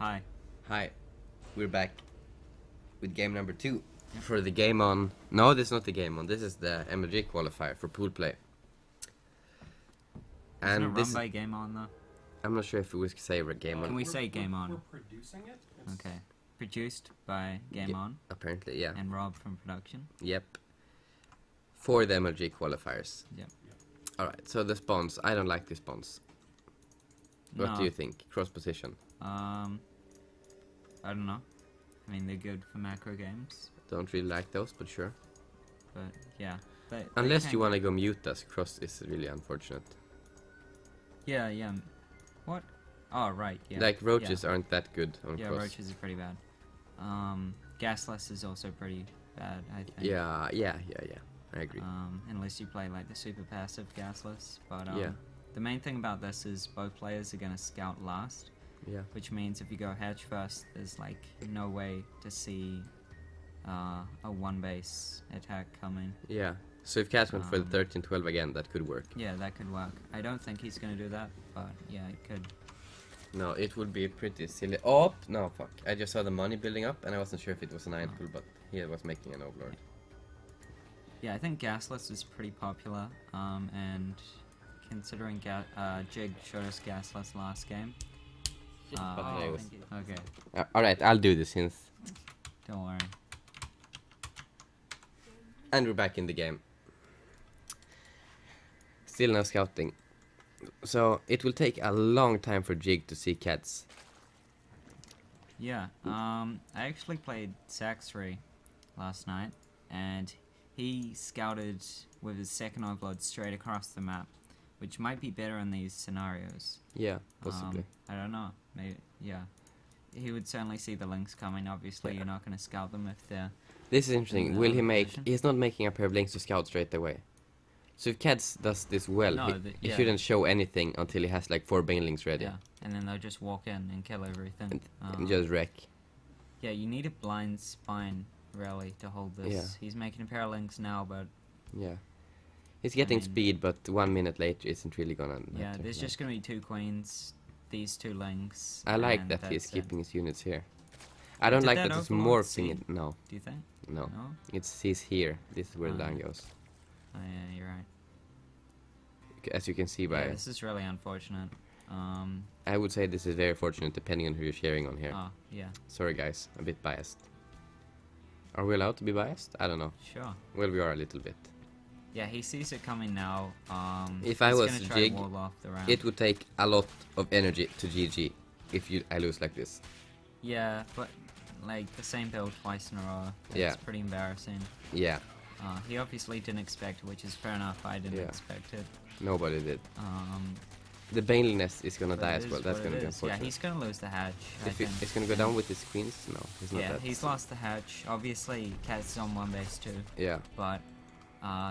Hi. Hi, we're back with game number 2 for the game on. No, this is not the game on. This is the MLG qualifier for pool play. Isn't And it this run by Game On though? I'm not sure if we say game on. Can we say Game On? We're producing it. Okay. Produced by Game On Apparently, yeah. and Rob from production. Yep. For the MLG qualifiers. Yep. Alright, so the spawns. I don't like the spawns. What No. do you think? Cross position. I don't know. I mean, they're good for macro games, Don't really like those, but sure. but yeah. They Unless can you want to go mute us, cross is really unfortunate. Yeah, yeah. What? Oh, right, yeah. Like roaches aren't that good on Yeah, cross. roaches are pretty bad. Gasless is also pretty bad, I think. Yeah. I agree. Unless you play like the super passive gasless. But Yeah. the main thing about this is both players are gonna scout last, Yeah. which means if you go hatch first, there's like no way to see a one base attack coming. Yeah. So if CatZ went for the 13-12 again, that could work. Yeah, that could work. I don't think he's gonna do that, but yeah, it could. No, it would be pretty silly. Oh, no, fuck. I just saw the money building up, and I wasn't sure if it was an iron pool, but he was making an overlord. Yeah, I think gasless is pretty popular, and considering Jig showed us gasless last game. Okay, it was- Okay, Alright, I'll do this since. don't worry. And we're back in the game. Still no scouting. So it will take a long time for Jig to see CatZ. Yeah, I actually played Sax3 last night, and he scouted with his second overload straight across the map, which might be better in these scenarios. Yeah, possibly. I don't know. Maybe, yeah. He would certainly see the links coming. Obviously, Yeah. you're not going to scout them if they're... This is interesting. in Will he the make... position. He's not making a pair of links to scout straight away. So if CatZ does this well, No, he yeah. shouldn't show anything until he has like 4 banelings ready. Yeah, and then they'll just walk in and kill everything. And just wreck. Yeah, you need a blind spine, really, to hold this. Yeah. He's making a pair of links now, but Yeah. He's getting mean- speed, but 1 minute later isn't really gonna yeah, matter. there's just going to be 2 queens, these 2 links. I like and that he's that's it. keeping his units here. I don't Did like that that it's overlord morphing see? it. No, Do you think? no. No? It's he's here. This is where the Ah. line goes. Oh, yeah, you're right. As you can see by... Yeah, this is really unfortunate. I would say this is very fortunate depending on who you're sharing on here. Oh, yeah, Sorry guys, a bit biased. Are we allowed to be biased? I don't know. sure. Well, we are a little bit. Yeah, he sees it coming now. If I he's was gonna try Jig, to wall off the round. It would take a lot of energy to GG if I lose like this. Yeah, but like the same build twice in a row. That's Yeah. pretty embarrassing. Yeah, He obviously didn't expect it, which is fair enough. I didn't Yeah. expect it. nobody did. Um, The baneliness is gonna but die it as well. is That's what gonna it be is. Yeah, unfortunate. he's gonna lose the hatch. I If think. it's gonna go down with his queens? No, he's not Yeah, that. he's lost the hatch. Obviously, CatZ on 1 base too, Yeah, but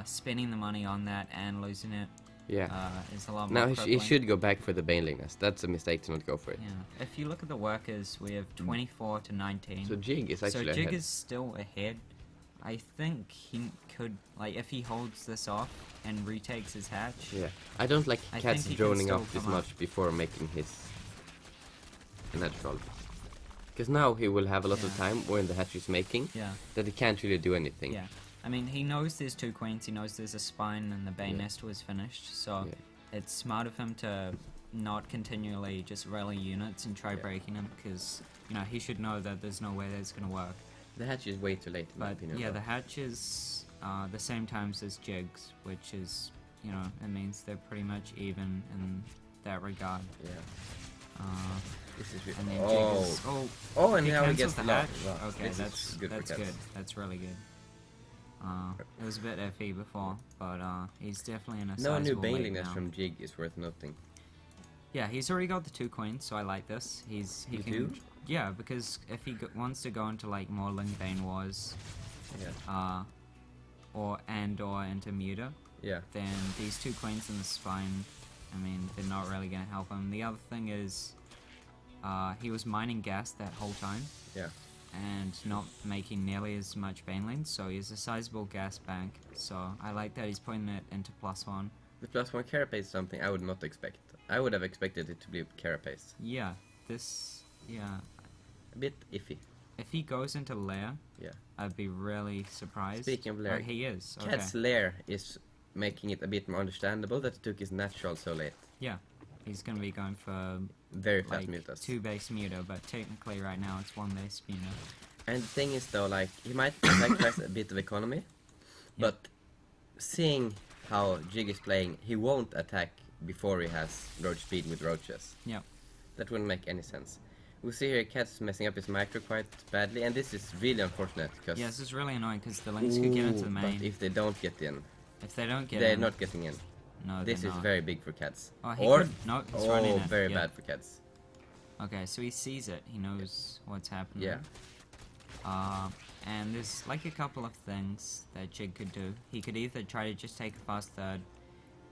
spending the money on that and losing it yeah. is a lot Now more he crippling. should go back for the baneliness. That's a mistake to not go for it. Yeah, if you look at the workers, we have 24 to 19. So Jig is actually So Jig ahead. is still ahead. I think he could, like, if he holds this off and retakes his hatch. Yeah, I don't like I think cats he can droning still off this come up. much before making his natural. Because now he will have a lot of Yeah. time when the hatch is making Yeah, that he can't really do anything. yeah. I mean, he knows there's 2 queens, he knows there's a spine, and the Bane Yeah. nest was finished, so Yeah. it's smart of him to not continually just rally units and try Yeah. breaking them, because, you know, he should know that there's no way that's going to work. The hatch is way too late in my But opinion. yeah, though. the hatch is the same times as Jigs, which is, you know, it means they're pretty much even in that regard. Yeah. Uh, This is really... and then Oh. Jig is, Oh, and he now he cancels gets the low. hatch. Wow. Okay, This that's is good for that's CatZ. good. That's really good. It was a bit iffy before, but he's definitely in a No new sizable lead baneliness now. from Jig is worth nothing. Yeah, he's already got the 2 queens, so I like this. He You can. do? Yeah, because if he wants to go into like more Ling Bane Wars, Yeah. or into Muta, Yeah. then these 2 queens in the spine, I mean, they're not really going to help him. The other thing is, he was mining gas that whole time, Yeah. and not making nearly as much banelings, so he has a sizable gas bank, so I like that he's putting it into +1. The +1 carapace is something I would not expect. I would have expected it to be carapace. Yeah, this, yeah, a bit iffy. If he goes into lair, Yeah. I'd be really surprised. Speaking of lair, Oh, he is. Okay. CatZ lair is making it a bit more understandable that he took his natural so late. Yeah, he's gonna be going for Very fast like mutas. 2 base muta, but technically right now it's 1 base muta. And the thing is though, like, he might sacrifice a bit of economy, but seeing how Jig is playing, he won't attack before he has roach speed with roaches. Yeah. That wouldn't make any sense. We see here CatZ messing up his micro quite badly, and this is really unfortunate because Yeah, this is really annoying because the links could get into the main. But if they don't get in, If they don't get they're in, not getting in. no, This they're is not. very big for CatZ. Oh, he Or could, no, he's running it. very Yeah. bad for CatZ. Okay, so he sees it. He knows what's happening. Yeah. And there's like a couple of things that Jig could do. He could either try to just take a fast third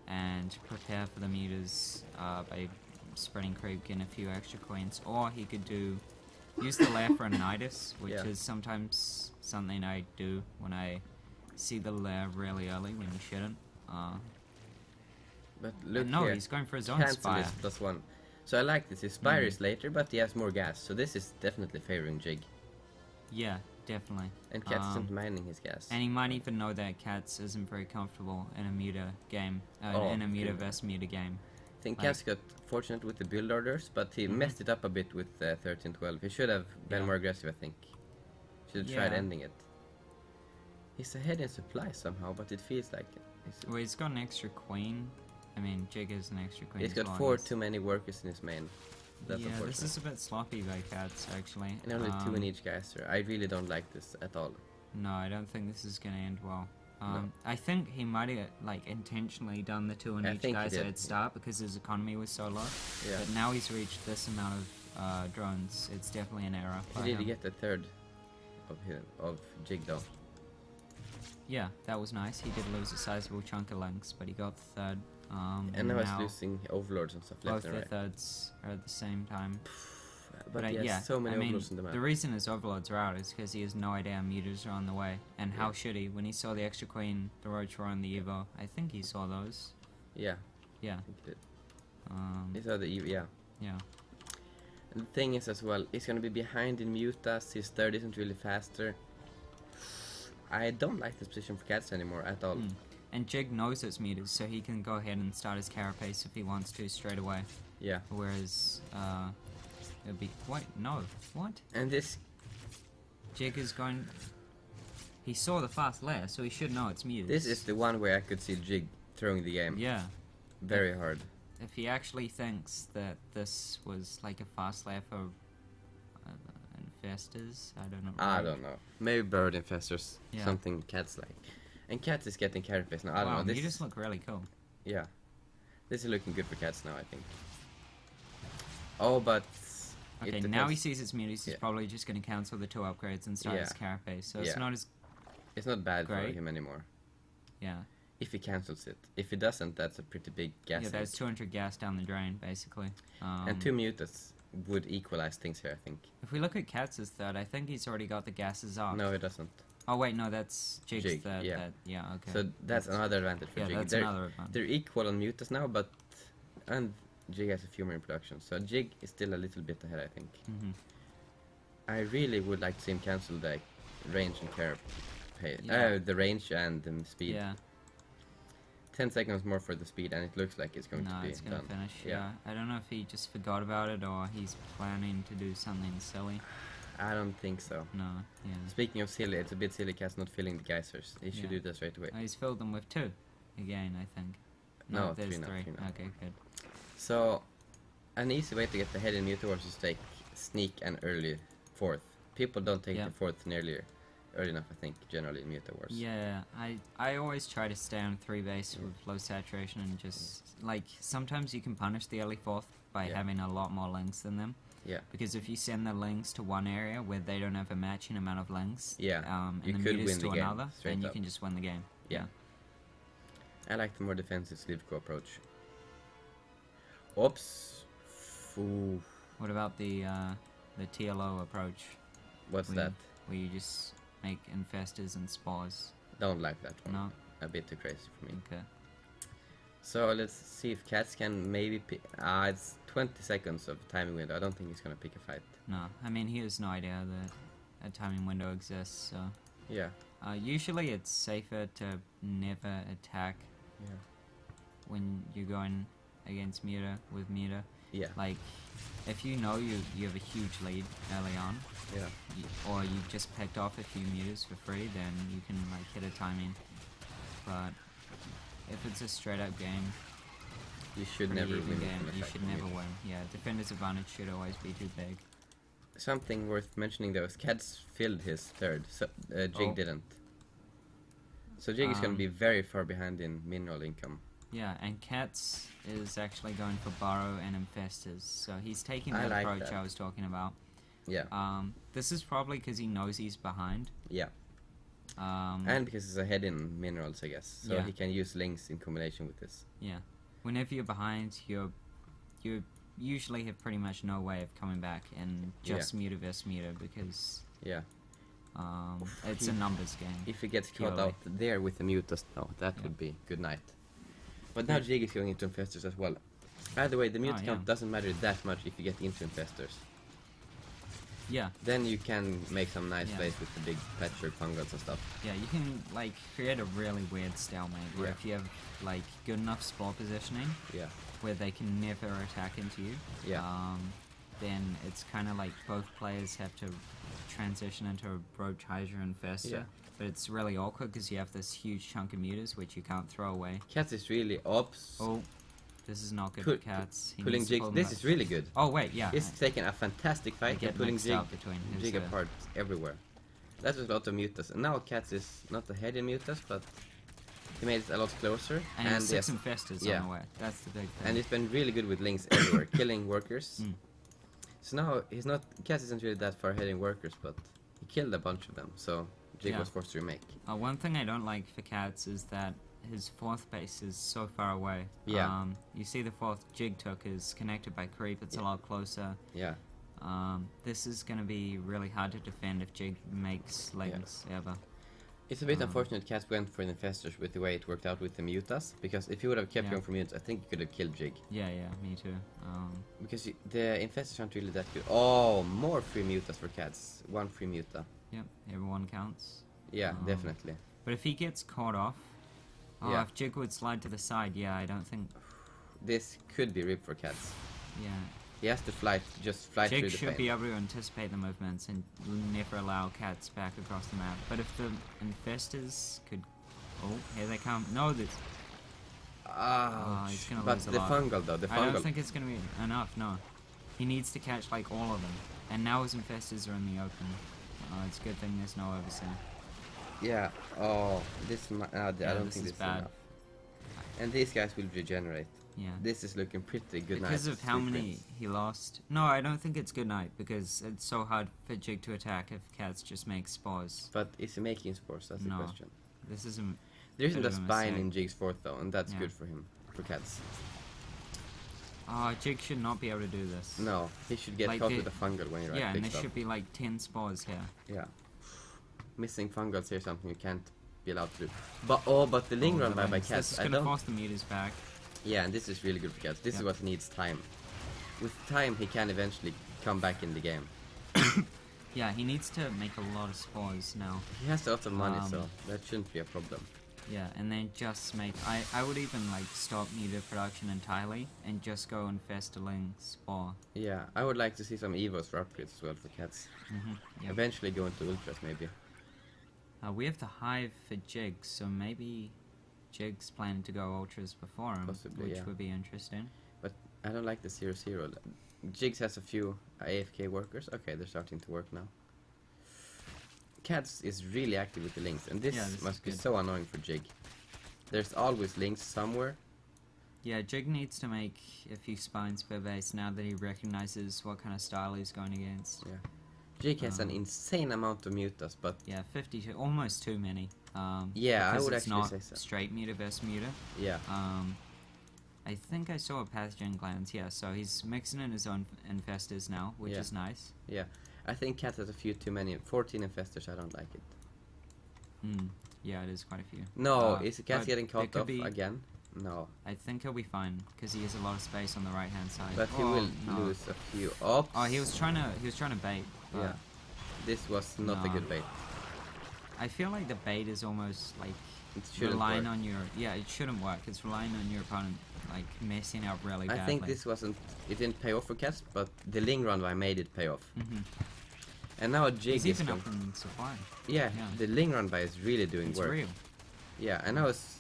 and prepare for the mutas by spreading creep, getting a few extra coins, or he could use the lair for a nidus, which Yeah. is sometimes something I do when I see the lair really early when you shouldn't. But look No, here. he's going for his own Cancel spire. is +1. So I like this. His spire is later, but he has more gas. So this is definitely favoring Jig. Yeah, definitely. And CatZ isn't mining his gas. And he might even know that CatZ isn't very comfortable in a muta game, Oh, in a muta good. vs muta game. I think like- CatZ got fortunate with the build orders, but he messed it up a bit with 13-12. He should have been Yeah. more aggressive, I think. Should have tried Yeah. ending it. He's ahead in supply somehow, but it feels like it. Well, he's got an extra queen. I mean, Jig is an extra queen. He's as got well, 4 he's- too many workers in his main. That's yeah, unfortunate. this is a bit sloppy by CatZ, actually. And only 2 in each geyser. I really don't like this at all. No, I don't think this is gonna end well. No. I think he might have like intentionally done the 2 in I each think he guys did, at start because his economy was so low. Yeah. But now he's reached this amount of drones. It's definitely an error. He by did him. get the third of Jig though. Yeah, that was nice. He did lose a sizable chunk of links, but he got the third. And now he's losing overlords and stuff both left and the right. thirds are at the same time. But he has yeah, so many I mean, overlords in the map. the reason his overlords are out is because he has no idea mutas are on the way. And how Yeah. should he? When he saw the extra queen, the roach were on the Evo. I think he saw those. Yeah, Yeah. I think he did. Um, He saw the yeah. yeah. And the thing is as well, he's gonna be behind in mutas, his third isn't really faster. I don't like this position for CatZ anymore at all. And Jig knows it's mutas, so he can go ahead and start his carapace if he wants to straight away. Yeah. Whereas, it'd be... Wait, no. What? And this, Jig is going... He saw the fast layer, so he should know it's mutas. this is the one where I could see Jig throwing the game. Yeah. Very hard. If he actually thinks that this was like a fast layer for infestors, I don't know. I don't know. Maybe bird infestors. Yeah. Something CatZ like. And CatZ is getting carapace now. I don't Wow, know. This you just look really cool. yeah. This is looking good for CatZ now, I think. Oh, but it Okay, now he depends. sees his mutas, he's Yeah. probably just going to cancel the 2 upgrades and start his Yeah. carapace. So Yeah. it's not as... It's not bad for Great. him anymore. Yeah. If he cancels it. If he doesn't, that's a pretty big gas. Yeah, save. there's 200 gas down the drain, basically. And 2 mutas would equalize things here, I think. If we look at CatZ's third, I think he's already got the gases off. No, it doesn't. Oh wait, no, that's Jig's Jig, third. yeah. Yeah, okay. So that's another advantage for yeah, Jig. that's they're, another advantage. they're equal on mutas now, but and Jig has a few more in production. So Jig is still a little bit ahead, I think. Mhm. I really would like to see him cancel the range and carapace. Yeah. The range and the speed. Yeah. 10 seconds more for the speed, and it looks like it's going No, to be it's gonna done. finish. Yeah. Yeah. I don't know if he just forgot about it or he's planning to do something silly. I don't think so. No, yeah. Speaking of silly, it's a bit silly CatZ not filling the geysers. He should Yeah. do this right away. Oh, he's filled them with 2 again, I think. No, there's 3 now, 3. 3 now. Okay, good. So, an easy way to get ahead in Muta Wars is to take sneak and early 4th. People don't take Yeah. the 4th nearly early enough, I think, generally in Muta Wars. Yeah, I always try to stay on 3 base with low saturation and just like sometimes you can punish the early 4th by Yeah. having a lot more links than them. Yeah. Because if you send the links to one area where they don't have a matching amount of links, Yeah, and you the could mutas win the to game, another, straight then you up. can just win the game. Yeah. I like the more defensive Slivko approach. Oops. Ooh. What about the TLO approach? What's where that? You, where you just make infestors and spores? Don't like that one. No. A bit too crazy for me. Okay. So let's see if CatZ can maybe it's 20 seconds of timing window. I don't think he's gonna pick a fight. No, I mean, he has no idea that a timing window exists, so... Yeah. Usually it's safer to never attack Yeah. when you're going against meter with meter. Yeah. Like, if you know you have a huge lead early on, Yeah. or you've just picked off a few meters for free, then you can like hit a timing. But if it's a straight up game, You should pretty never even win game, from you attack should from never mid. win. Yeah, defender's advantage should always be too big. Something worth mentioning though is CatZ filled his third, so Jig Oh. didn't. So Jig is gonna be very far behind in mineral income. Yeah, and CatZ is actually going for Burrow and Infestors, so he's taking I that like approach that. I was talking about. Yeah. This is probably because he knows he's behind. Yeah. And because he's ahead in minerals, I guess. So Yeah. he can use links in combination with this. Yeah, whenever you're behind, you usually have pretty much no way of coming back, and just meter versus meter because Yeah. it's a numbers game. If he gets caught Purely. out there with the mutas, that Yeah. would be good night. But now Jig is going into infestors as well. By the way, the mute count yeah. doesn't matter that much if you get into infestors. Yeah, Then you can make some nice Yeah. plays with the big patchwork fungals and stuff. yeah, you can like create a really weird stalemate where Yeah. if you have like good enough spot positioning Yeah. where they can never attack into you, Yeah. then it's kind of like both players have to transition into a Roach Hydra Infestor. Yeah. But it's really awkward because you have this huge chunk of meters which you can't throw away. CatZ is really ops. Oh, this is not good Pull- for CatZ. He pulling needs to Jig. pull them This up. is really good. Oh wait, yeah. He's taking a fantastic I fight get and pulling mixed Jig, up between his, Jig apart everywhere. That was a lot of mutas. And now CatZ is not ahead in mutas, but he made it a lot closer. and six yes, infestors yeah. on the way. That's the big thing. and he's been really good with links everywhere, killing workers. Mm. So now he's not. CatZ isn't really that far ahead in workers, but he killed a bunch of them. So Jig Yeah. was forced to remake. One thing I don't like for CatZ is that his fourth base is so far away. Yeah. You see the fourth Jig took is connected by creep. It's a lot closer. Yeah. This is going to be really hard to defend if Jig makes links ever. It's a bit unfortunate CatZ went for the infestors with the way it worked out with the mutas, because if he would have kept Yeah. going for mutas, I think he could have killed Jig. Yeah, me too. Because the infestors aren't really that good. Oh, more free mutas for CatZ. One free muta. Yep, everyone counts. Yeah, definitely. But if he gets caught off, Yeah. if Jig would slide to the side, yeah, I don't think, This could be ripped for CatZ. yeah. He has to fly through Jig the should pain. be able to anticipate the movements and never allow cats back across the map. But if the infestors could... Oh, here they come. No, this... he's gonna But lose a the lot. fungal though, the I don't fungal. think it's gonna be enough, no. He needs to catch, like, all of them. And now his infestors are in the open. It's a good thing there's no overseer. Yeah. Oh, this. I don't this think is this bad. is enough. And these guys will regenerate. Yeah. This is looking pretty good. Because night of how many sequence. he lost. No, I don't think it's good night because it's so hard for Jig to attack if cats just make spores. But is he making spores? That's No. the question. This is a There isn't bit a of a spine mistake. in Jig's fourth though, and that's Yeah. good for him, for CatZ. Jig should not be able to do this. No, he should get Like caught the- with a fungal when he right Yeah, and clicks there up. should be like 10 spores here. Yeah. Missing fungals here is something you can't be allowed to do. But the Ling run by This CatZ, is I gonna don't. force the meters back. Yeah, and this is really good for CatZ. This is Yeah. what he needs time. With time, he can eventually come back in the game. Yeah, he needs to make a lot of spores now. He has lots of money, so Um, that shouldn't be a problem. Yeah, and then just make... I would even like stop meter production entirely and just go infest a Ling spore. Yeah, I would like to see some evos for upgrades as well for CatZ. Yep. Eventually go into ultras maybe. We have the hive for Jig, so maybe Jig's planning to go ultras before him, Possibly, which yeah. would be interesting. But I don't like the 0-0. Jigs has a few AFK workers. Okay, they're starting to work now. CatZ is really active with the links, and this, Yeah, this must is be good. so annoying for Jig. There's always links somewhere. Yeah, Jig needs to make a few spines per base now that he recognizes what kind of style he's going against. Yeah. Jig has an insane amount of mutas, but Yeah, 52, almost too many. Yeah, I because would it's actually not say so. straight meter versus meter. yeah. I think I saw a pathogen glands, yeah, so he's mixing in his own infestors now, which Yeah. is nice. Yeah. I think CatZ has a few too many. 14 infestors, I don't like it. Yeah, it is quite a few. No, is CatZ but getting it caught could off be- again? No. I think he'll be fine because he has a lot of space on the right hand side. But he will no. lose a few ops. Oh, he was trying to bait. But Yeah. This was not a No. good bait. I feel like the bait is almost like It shouldn't relying work. on your. Yeah, it shouldn't work. It's relying on your opponent like messing up really badly. I think this wasn't. It didn't pay off for CatZ, but the Ling run by made it pay off. Mhm. And now Jig He's is even going. up in supply. Yeah, Yeah. the Ling run by is really doing It's work. real. Yeah, and I was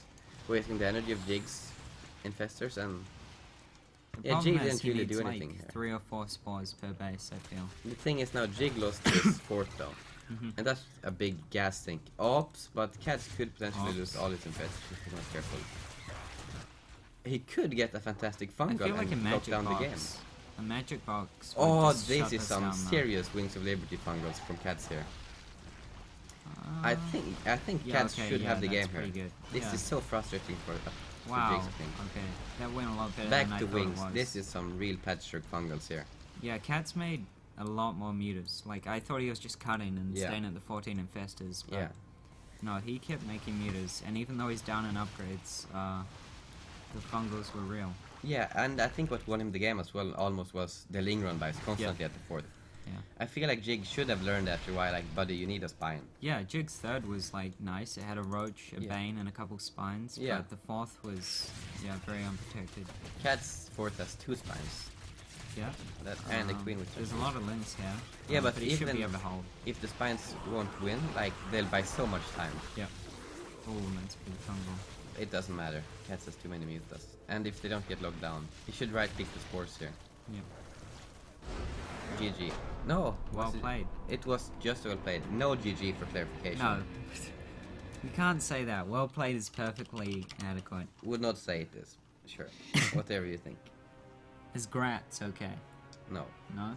wasting the energy of Jig's infestors, and The yeah, problem Jig is didn't he really needs do like anything here. 3 or 4 spores per base. I feel. The thing is now Jig lost his fourth though, Mhm. and that's a big gas sink. Ops, but CatZ could potentially Ops. lose all his infestors if he's not careful. He could get a fantastic I fungal feel like a and lock magic down the game. box. A magic box. would Oh, just this shut is us some down now. serious Wings of Liberty fungals from CatZ here. I think yeah, CatZ okay, should yeah, have the that's game here. pretty good. This Yeah. is so frustrating for Wow. Jigs, I think. Okay, that went a lot better Back than to I thought Wings. it was. This is some real patchwork fungals here. Yeah, CatZ made a lot more mutas. Like I thought he was just cutting and Yeah. staying at the 14 infestors, but Yeah. no, he kept making mutas, and even though he's down in upgrades, the fungals were real. Yeah, and I think what won him the game as well almost was the Ling run buys constantly at the fourth. Yeah. I feel like Jig should have learned after a while, like, buddy, you need a spine. Yeah, Jig's third was like nice. It had a roach, a Yeah. bane, and a couple spines. Yeah. But the fourth was very unprotected. CatZ fourth has 2 spines. Yeah. That and the queen with There's a lot of links here. Yeah, but he should be even- able to hold. If the spines won't win, like, they'll buy so much time. Yeah. Oh, that's big fungal. It doesn't matter. CatZ has too many mutas. And if they don't get locked down, he should right click the spores here. Yep. GG. No. Well was it- played. It was just well played. No GG for clarification. No. You can't say that. Well played is perfectly adequate. Would not say it is. Sure. Whatever you think. Is Gratz okay? No. No?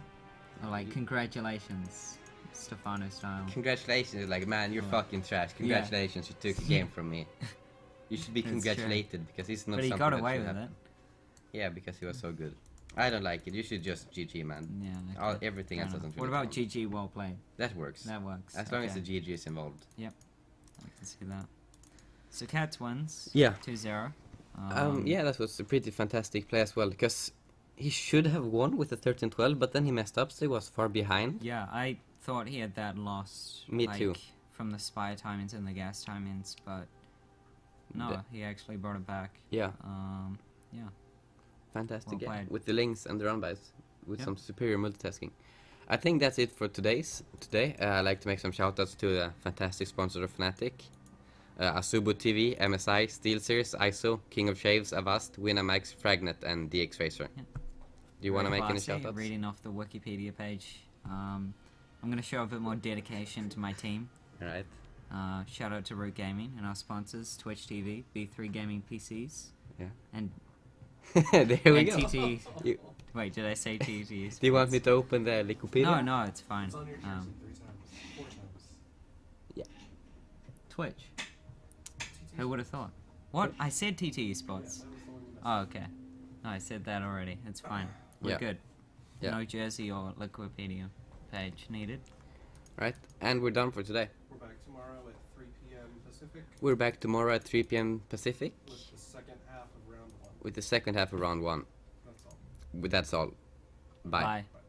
Or like, congratulations, Stefano style. Congratulations. You're like, man, you're Yeah. fucking trash. Congratulations, you took a game from me. You should be That's true. congratulated because he's not But he something got that away should with happen. it. Yeah, because he was so good. I don't like it. You should just GG, man. Yeah. All, Okay. everything Fair else enough. doesn't What really about count. GG well played? That works. That works. As long as okay. the GG is involved. I can see that. So CatZ wins. Yeah. 2-0. Yeah, that was a pretty fantastic play as well, because he should have won with the 13-12, but then he messed up, so he was far behind. Yeah, I thought he had that lost. Me like, too. From the spy timings and the gas timings, but no, The- he actually brought it back. Yeah, Yeah. fantastic Well game. played. With the links and the run-bys, with Yep. some superior multitasking. I think that's it for today. I'd like to make some shoutouts to the fantastic sponsor of Fnatic. Asubu TV, MSI, SteelSeries, ISO, King of Shaves, Avast, Winamax, Fragnet, and DX Racer. Yeah. Do you want to Very make any classy, shoutouts? Reading off the Wikipedia page. I'm going to show a bit more dedication to my team. Alright. Shout out to Root Gaming and our sponsors, Twitch TV, B3 Gaming PCs, Yeah. and There we and go. TT. You- Wait, did I say TT? Do you want me to open the Wikipedia? No, it's fine. It's on your jersey 3 times, 4 times. Yeah. Twitch. Who would have thought? What? I said TT spots. That was the one you missed. Oh, okay. No, I said that already. It's fine. We're Yeah. good. Yeah. No jersey or Wikipedia page needed. Right, and we're done for today. We're back tomorrow at 3 p.m. Pacific We're back tomorrow at 3 p.m. Pacific with the second half of round 1. with the second half of round 1. That's all. That's all. Bye. Bye. Bye.